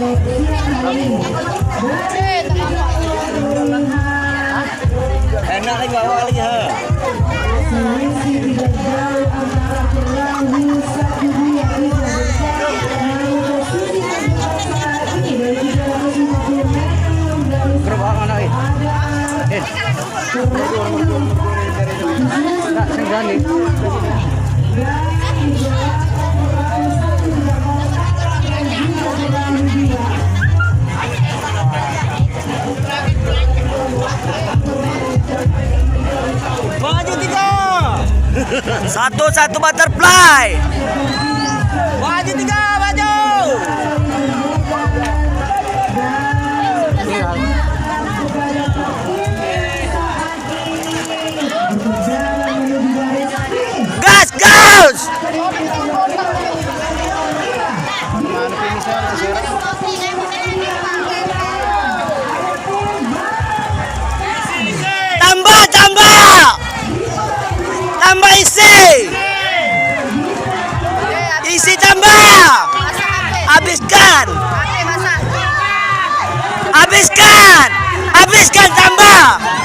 Enak lagi bawa lagi ha. Berapa anak ini? Nak senggani. Maju 3. Satu butterfly. Maju 3, maju. Gas, gas. Tambah isi. Isi tambah. Habiskan. Habiskan tambah.